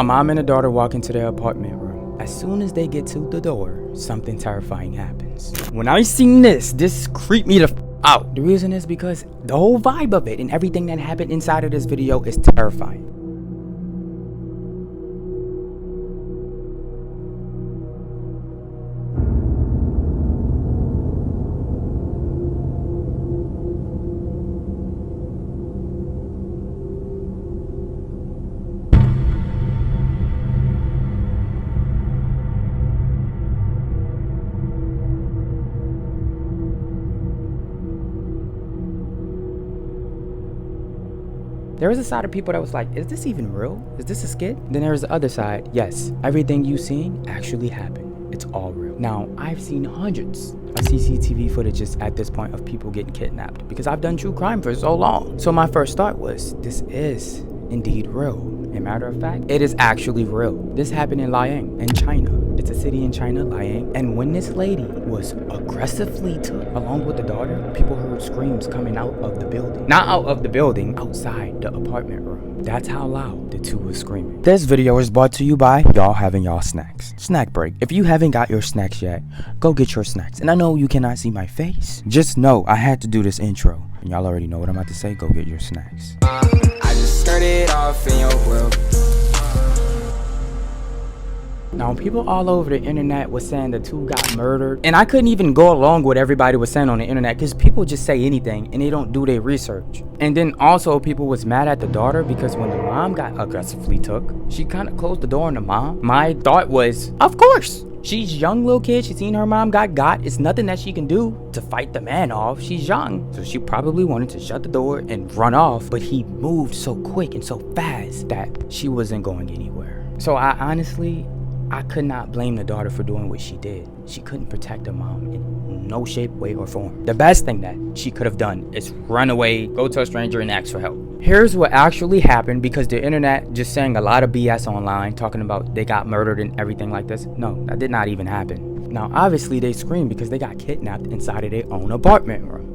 A mom and a daughter walk into their apartment room. As soon as they get to the door, something terrifying happens. When I seen this creeped me the out. The reason is because the whole vibe of it and everything that happened inside of this video is terrifying. There was a side of people that was like, is this even real? Is this a skit? Then there was the other side. Yes, everything you seen actually happened. It's all real. Now, I've seen hundreds of CCTV footages at this point of people getting kidnapped because I've done true crime for so long. So my first thought was, this is indeed real. As a matter of fact, it is actually real. This happened in Liang in China. It's a city in China, Liang. And when this lady was aggressively took along with the daughter, people heard screams coming out of the building. Not out of the building, outside the apartment room. That's how loud the two were screaming. This video is brought to you by y'all having y'all snacks. Snack break. If you haven't got your snacks yet, go get your snacks. And I know you cannot see my face. Just know I had to do this intro. And y'all already know what I'm about to say. Go get your snacks. I just started off in your world. Now, people all over the internet was saying the two got murdered, and I couldn't even go along with everybody was saying on the internet because people just say anything and they don't do their research. And then also people was mad at the daughter because when the mom got aggressively took, she kind of closed the door on the mom. My thought was, of course, she's young little kid. She's seen her mom got. It's nothing that she can do to fight the man off. She's young. So she probably wanted to shut the door and run off, but he moved so quick and so fast that she wasn't going anywhere. So I could not blame the daughter for doing what she did. She couldn't protect her mom in no shape, way, or form. The best thing that she could have done is run away, go to a stranger, and ask for help. Here's what actually happened, because the internet just saying a lot of BS online, talking about they got murdered and everything like this. No, that did not even happen. Now, obviously, they screamed because they got kidnapped inside of their own apartment room.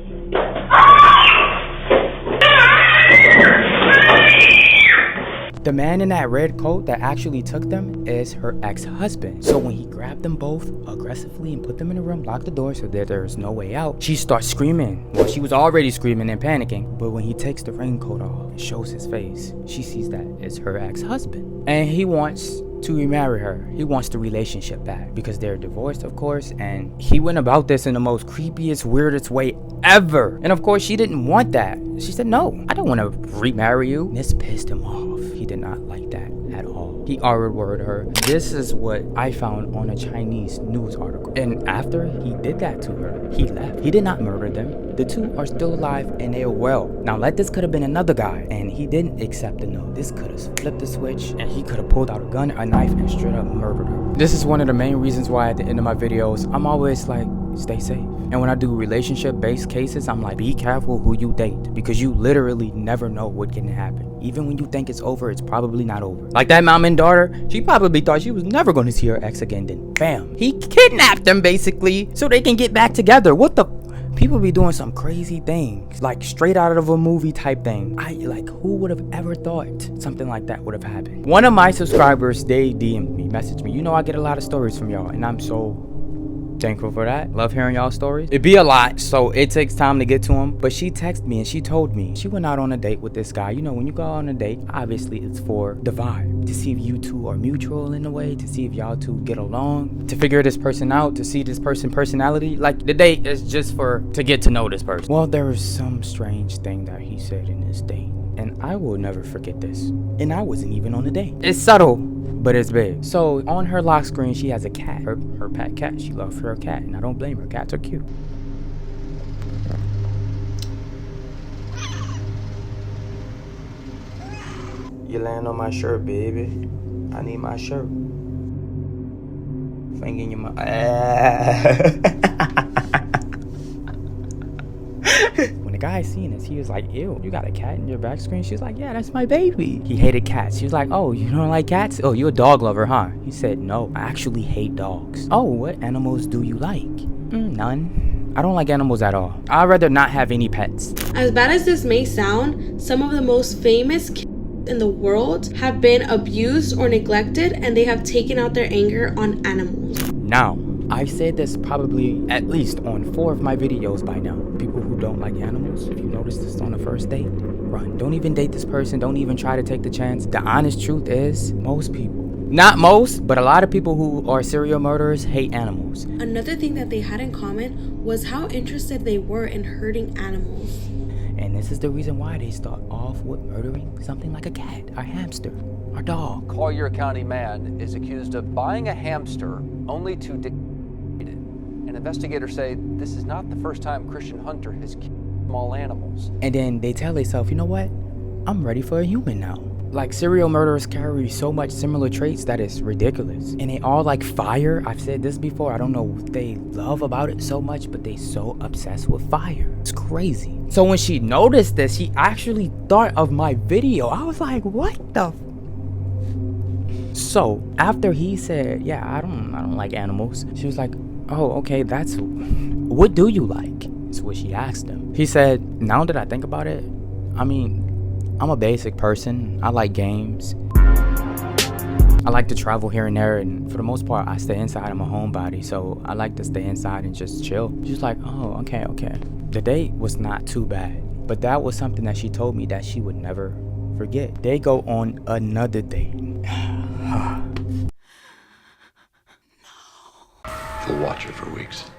The man in that red coat that actually took them is her ex-husband. So when he grabbed them both aggressively and put them in a room, locked the door so that there is no way out, she starts screaming. Well, she was already screaming and panicking, but when he takes the raincoat off and shows his face, she sees that it's her ex-husband. And he wants to remarry her. He wants the relationship back because they're divorced, of course, and he went about this in the most creepiest, weirdest way ever. And of course, she didn't want that. She said, no, I don't want to remarry you. And this pissed him off. He did not like that at all. He R-worded her. This is what I found on a Chinese news article. And after he did that to her, he left. He did not murder them. The two are still alive and they are well. Now, this could have been another guy, and he didn't accept the no. This could have flipped the switch, and he could have pulled out a gun, a knife, and straight up murdered her. This is one of the main reasons why at the end of my videos, I'm always like, stay safe. And when I do relationship-based cases, I'm like, be careful who you date, because you literally never know what can happen. Even when you think it's over, it's probably not over. Like that mom and daughter, she probably thought she was never going to see her ex again. Then bam, he kidnapped them basically so they can get back together. What the? People be doing some crazy things, like straight out of a movie type thing. Who would have ever thought something like that would have happened? One of my subscribers, they DM'd me, messaged me. You know, I get a lot of stories from y'all, and I'm so thankful for that. Love hearing y'all stories. It be a lot, so it takes time to get to them. But she texted me and she told me she went out on a date with this guy. You know, when you go on a date, obviously it's for the vibe, to see if you two are mutual in a way, to see if y'all two get along, to figure this person out, to see this person's personality. Like, the date is just to get to know this person. Well, there was some strange thing that he said in this date, and I will never forget this. And I wasn't even on the date. It's subtle, but it's big. So on her lock screen, she has a cat, her pet cat. She loves her cat, and I don't blame her. Cats are cute. You land on my shirt, baby. I need my shirt. Finger in your mouth. When the guy seen this, he was like, ew, you got a cat in your back screen? She was like, yeah, that's my baby. He hated cats. She was like, oh, you don't like cats? Oh, you a dog lover, huh? He said, no, I actually hate dogs. Oh, what animals do you like? None. I don't like animals at all. I'd rather not have any pets. As bad as this may sound, some of the most famous in the world have been abused or neglected, and they have taken out their anger on animals. Now, I've said this probably at least on 4 of my videos by now. People who don't like animals, if you notice this on the first date, run. Don't even date this person. Don't even try to take the chance. The honest truth is, most people, not most, but a lot of people who are serial murderers hate animals. Another thing that they had in common was how interested they were in hurting animals. And this is the reason why they start off with murdering something like a cat, a hamster, or dog. Collier County man is accused of buying a hamster only to decapitate it. And investigators say this is not the first time Christian Hunter has killed small animals. And then they tell themselves, you know what? I'm ready for a human now. Like, serial murderers carry so much similar traits that it's ridiculous. And they all like fire. I've said this before. I don't know what they love about it so much, but they so obsessed with fire. It's crazy. So when she noticed this, she actually thought of my video. I was like, what the? So after he said, yeah, I don't like animals, she was like, oh, okay, what do you like? That's what she asked him. He said, now that I think about it, I mean, I'm a basic person. I like games. I like to travel here and there, and for the most part, I stay inside. I'm a homebody, so I like to stay inside and just chill. She's like, oh, okay. The date was not too bad, but that was something that she told me that she would never forget. They go on another date. She'll watch her for weeks.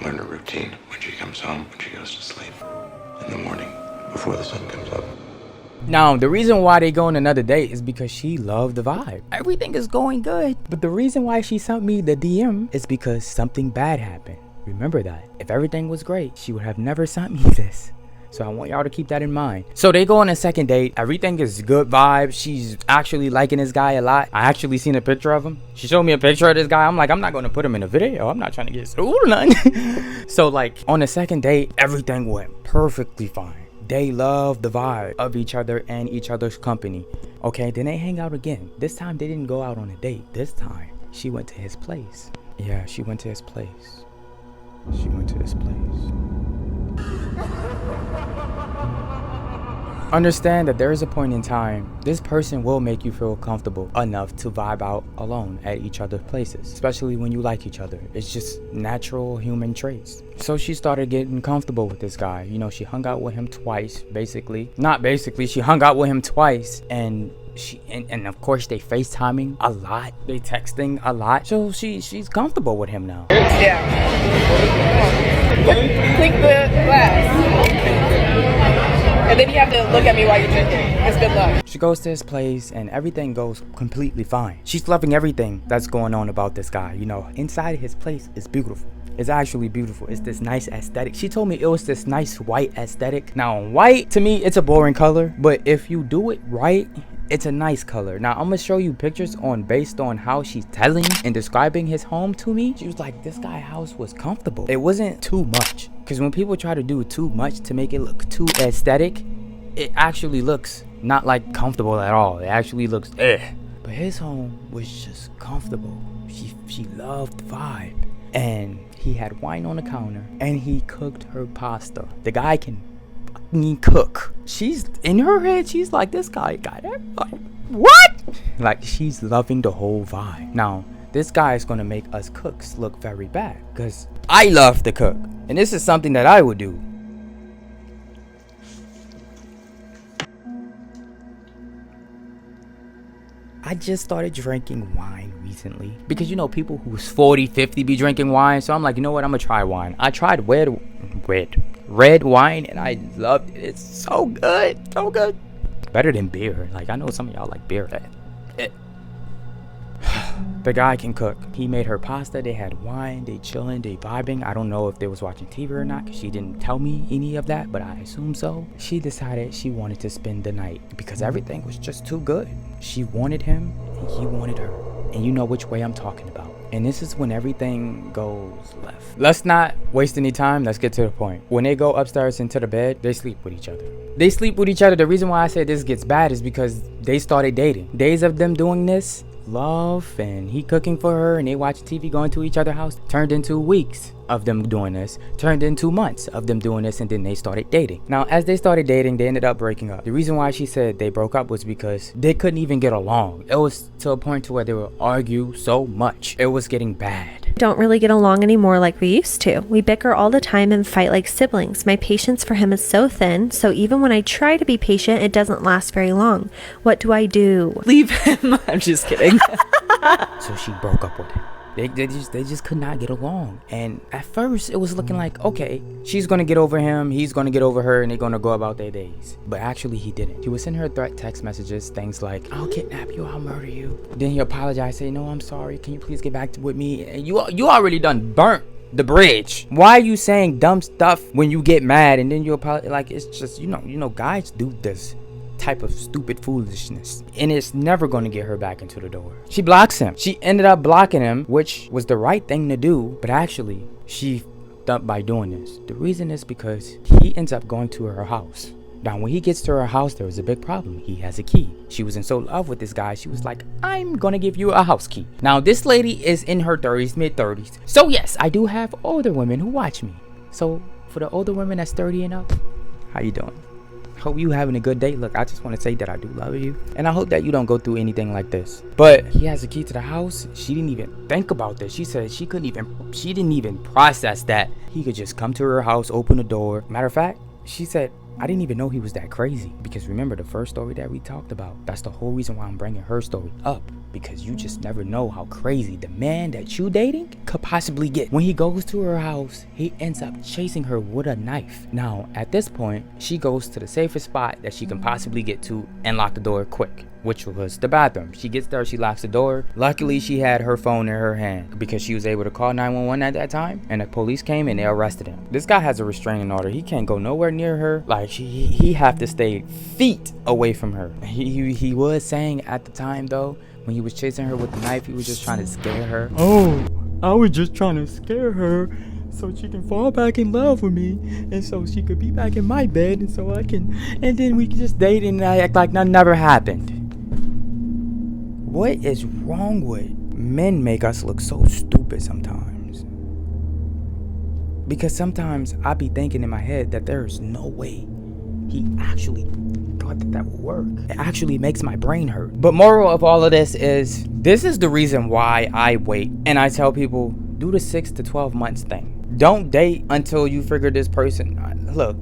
Learn her routine when she comes home, when she goes to sleep. In the morning, before the sun comes up. Now, the reason why they go on another date is because she loved the vibe. Everything is going good. But the reason why she sent me the DM is because something bad happened. Remember that. If everything was great, she would have never sent me this. So I want y'all to keep that in mind. So they go on a second date. Everything is good vibes. She's actually liking this guy a lot. I actually seen a picture of him. She showed me a picture of this guy. I'm like, I'm not going to put him in a video. I'm not trying to get sued or nothing. So like on the second date, everything went perfectly fine. They love the vibe of each other and each other's company. Okay, then they hang out again. This time they didn't go out on a date. This time she went to his place. Yeah, she went to his place. She went to his place. Understand that there is a point in time this person will make you feel comfortable enough to vibe out alone at each other's places, especially when you like each other. It's just natural human traits. So she started getting comfortable with this guy. You know, she hung out with him twice, she hung out with him twice, and and of course they FaceTiming a lot, they texting a lot, so she's comfortable with him now. Yeah. Click the glass. And then you have to look at me while you're drinking. It's good luck. She goes to his place and everything goes completely fine. She's loving everything that's going on about this guy. You know, inside his place is beautiful. It's actually beautiful. It's this nice aesthetic. She told me it was this nice white aesthetic. Now, white, to me, it's a boring color. But if you do it right, it's a nice color. Now, I'm gonna show you pictures based on how she's telling and describing his home to me. She was like, this guy's house was comfortable. It wasn't too much. Because when people try to do too much to make it look too aesthetic, it actually looks not like comfortable at all. It actually looks But his home was just comfortable. She loved the vibe. And he had wine on the counter and he cooked her pasta. The guy can fucking cook. She's in her head, she's like, this guy got it. Like, what? Like, she's loving the whole vibe. Now, this guy is gonna make us cooks look very bad because I love to cook. And this is something that I would do. I just started drinking wine recently because, you know, people who's 40, 50 be drinking wine. So I'm like, you know what? I'm gonna try wine. I tried red wine and I loved it. It's so good. So good. Better than beer. Like, I know some of y'all like beer. The guy can cook. He made her pasta. They had wine. They chilling. They vibing. I don't know if they was watching TV or not because she didn't tell me any of that, but I assume so. She decided she wanted to spend the night because everything was just too good. She wanted him and he wanted her. And you know which way I'm talking about. And this is when everything goes left. Let's not waste any time. Let's get to the point. When they go upstairs into the bed, they sleep with each other. The reason why I say this gets bad is because they started dating. Days of them doing this, love and he cooking for her and they watching TV, going to each other's house, turned into weeks of them doing this, turned into months of them doing this, and then they started dating. Now, as they started dating, they ended up breaking up. The reason why she said they broke up was because they couldn't even get along. It was to a point to where they would argue so much. It was getting bad. Don't really get along anymore like we used to. We bicker all the time and fight like siblings. My patience for him is so thin, so even when I try to be patient, it doesn't last very long. What do I do? Leave him. I'm just kidding. So she broke up with him. They just could not get along. And at first it was looking like, okay, she's gonna get over him, he's gonna get over her, and they're gonna go about their days. But actually he didn't. He would send her threat text messages, things like, I'll kidnap you, I'll murder you. Then he apologized, say, no, I'm sorry, can you please get back with me? And you already done burnt the bridge. Why are you saying dumb stuff when you get mad and then you apologize? Like, it's just, you know, guys do this type of stupid foolishness, and it's never going to get her back into the door. She blocks him. She ended up blocking him, which was the right thing to do, but actually she f***ed up by doing this. The reason is because he ends up going to her house. Now when he gets to her house, there was a big problem. He has a key. She was in so love with this guy, she was like, I'm gonna give you a house key. Now this lady is in her 30s, mid-30s, so yes, I do have older women who watch me. So for the older women that's 30 and up, how you doing? Hope you having a good day. Look, I just want to say that I do love you, and I hope that you don't go through anything like this. But he has a key to the house. She didn't even think about this. She said she didn't even process that he could just come to her house, open the door. Matter of fact, she said, I didn't even know he was that crazy. Because remember the first story that we talked about? That's the whole reason why I'm bringing her story up. Because you just never know how crazy the man that you dating could possibly get. When he goes to her house, he ends up chasing her with a knife. Now, at this point, she goes to the safest spot that she can possibly get to and lock the door quick, which was the bathroom. She gets there, she locks the door. Luckily, she had her phone in her hand because she was able to call 911 at that time, and the police came and they arrested him. This guy has a restraining order. He can't go nowhere near her. Like, he have to stay feet away from her. He was saying at the time, though, when he was chasing her with the knife, he was just trying to scare her. Oh, I was just trying to scare her so she can fall back in love with me, and so she could be back in my bed, and so I can, and then we can just date and I act like nothing never happened. What is wrong with men? Make us look so stupid sometimes. Because sometimes I be thinking in my head that there is no way he actually thought that would work. It actually makes my brain hurt. But moral of all of this is the reason why I wait, and I tell people, do the 6 to 12 months thing. Don't date until you figure this person, look,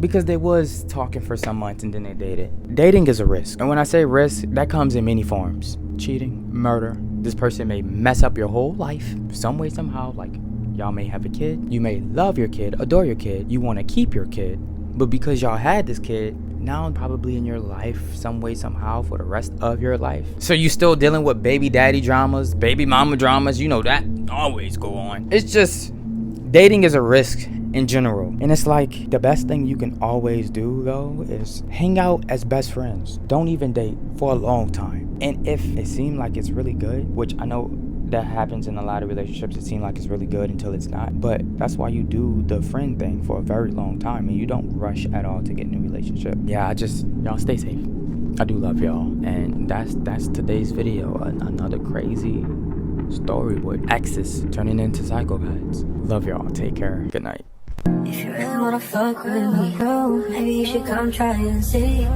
because they was talking for some months and then they dated. Dating is a risk, and when I say risk, that comes in many forms. Cheating, murder. This person may mess up your whole life some way, somehow. Like, y'all may have a kid, you may love your kid, adore your kid, you want to keep your kid, but because y'all had this kid, now probably in your life some way, somehow, for the rest of your life. So you still dealing with baby daddy dramas, baby mama dramas, you know that always go on. It's just, dating is a risk in general. And it's like, the best thing you can always do though is hang out as best friends. Don't even date for a long time. And if it seems like it's really good, which I know that happens in a lot of relationships, it seems like it's really good until it's not. But that's why you do the friend thing for a very long time, and you don't rush at all to get in a relationship. Yeah, y'all stay safe. I do love y'all, and that's today's video. Another crazy story with exes turning into psychopaths. Love y'all. Take care. Good night. If you really wanna fuck with me, maybe you should come try and see.